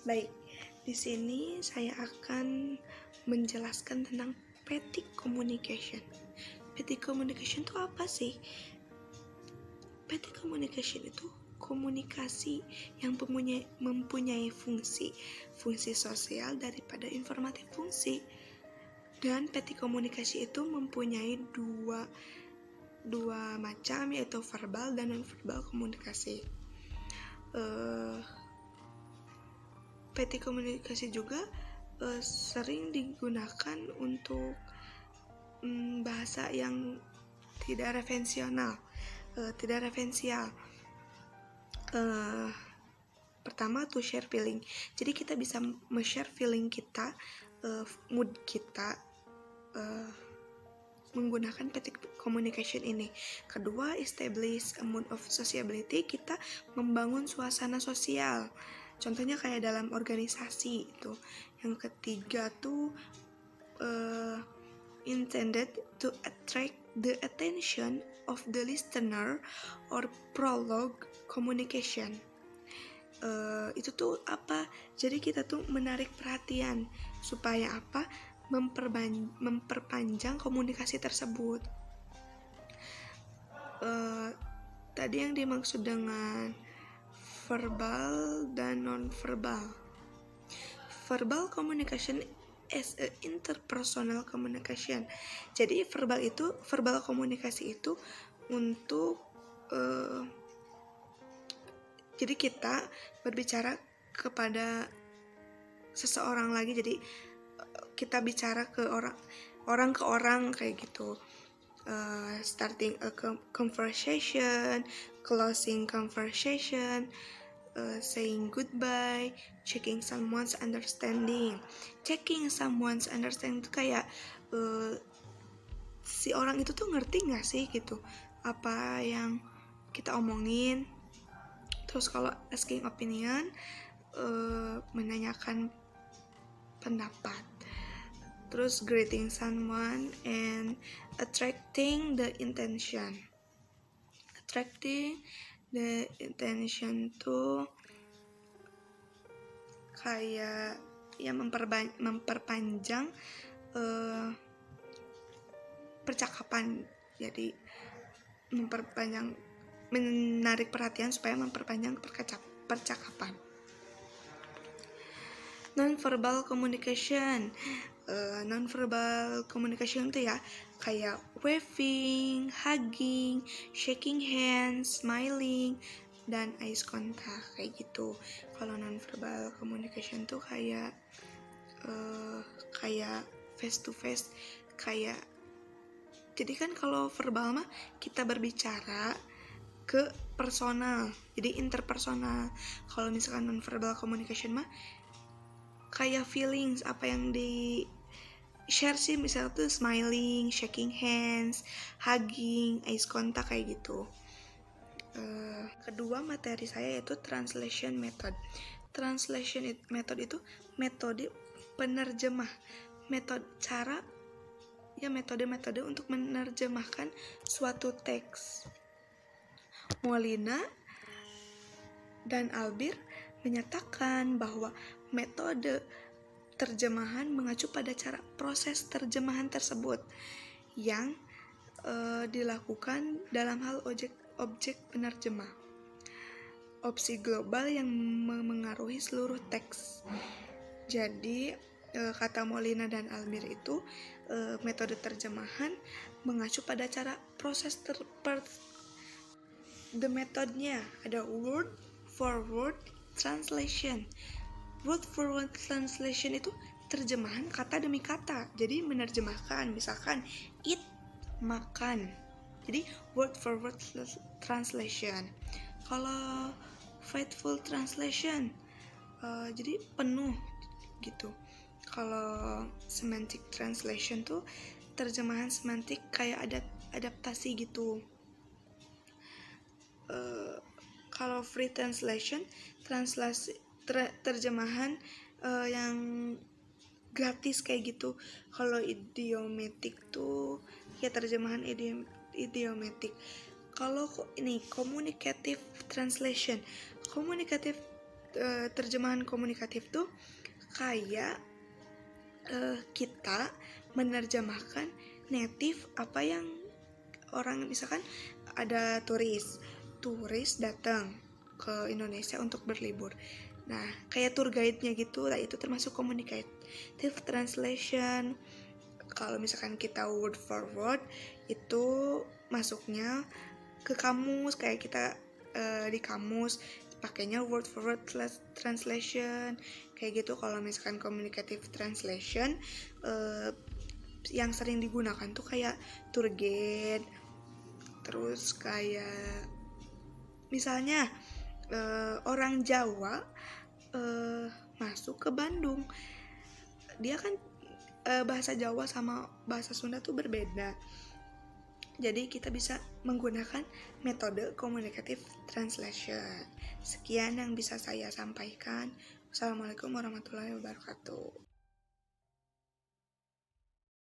Baik, di sini saya akan menjelaskan tentang petty communication. Petty communication itu apa sih? Petty communication itu komunikasi yang mempunyai fungsi sosial daripada informatif fungsi. Dan petty komunikasi itu mempunyai dua macam, yaitu verbal dan non-verbal komunikasi. Petty komunikasi juga sering digunakan untuk bahasa yang tidak referensial. Pertama, to share feeling. Jadi kita bisa share feeling kita, mood kita, menggunakan petty communication ini. Kedua, establish a mood of sociability. Kita membangun suasana sosial. Contohnya kayak dalam organisasi itu. Yang ketiga tuh intended to attract the attention of the listener or prologue communication. Itu tuh apa? Jadi kita tuh menarik perhatian supaya apa? Memperpanjang komunikasi tersebut. Tadi yang dimaksud dengan verbal dan non-verbal. Verbal communication is a interpersonal communication. Jadi verbal komunikasi itu untuk jadi kita berbicara kepada seseorang lagi. Jadi kita bicara ke orang ke orang kayak gitu. Starting a conversation, closing conversation, saying goodbye, checking someone's understanding. Checking someone's understanding itu kayak si orang itu tuh ngerti nggak sih gitu apa yang kita omongin. Terus kalau asking opinion, menanyakan pendapat. Terus greeting someone and attracting the intention. Attracting the intention tuh kayak ya memperpanjang percakapan. Jadi menarik perhatian supaya memperpanjang percakapan. Non-verbal communication. Non-verbal communication itu ya kayak waving, hugging, shaking hands, smiling, dan eyes contact kayak gitu. Kalau non-verbal communication tuh kayak face to face, kayak jadi kan kalau verbal mah kita berbicara ke personal, jadi interpersonal. Kalau misalkan non-verbal communication mah kayak feelings, apa yang di share sih, misalnya tuh smiling, shaking hands, hugging, eyes contact kayak gitu. Kedua materi saya yaitu translation method. Translation method itu metode penerjemah, metode untuk menerjemahkan suatu teks. Molina dan Albir menyatakan bahwa metode terjemahan mengacu pada cara proses terjemahan tersebut yang dilakukan dalam hal objek penerjemah. Opsi global yang memengaruhi seluruh teks. Jadi kata Molina dan Albir itu metode terjemahan mengacu pada cara proses the metodenya ada word for word translation. Word for word translation itu terjemahan kata demi kata. Jadi menerjemahkan, misalkan eat, makan. Jadi word for word translation. Kalau faithful translation, jadi penuh gitu. Kalau semantic translation tuh terjemahan semantik kayak adaptasi gitu. Kalau free translation, terjemahan yang gratis kayak gitu. Kalau idiomatic tuh ya terjemahan idiomatic. Kalau ini communicative translation. Communicative terjemahan komunikatif tuh kayak kita menerjemahkan native apa yang orang, misalkan ada turis datang ke Indonesia untuk berlibur. Nah, kayak tour guide-nya gitu, lah itu termasuk communicative translation. Kalau misalkan kita word for word, itu masuknya ke kamus, kayak kita di kamus pakainya word for word translation kayak gitu. Kalau misalkan communicative translation yang sering digunakan tuh kayak tour guide, terus kayak misalnya orang Jawa masuk ke Bandung, dia kan bahasa Jawa sama bahasa Sunda tuh berbeda. Jadi kita bisa menggunakan metode communicative translation. Sekian yang bisa saya sampaikan. Wassalamualaikum warahmatullahi wabarakatuh.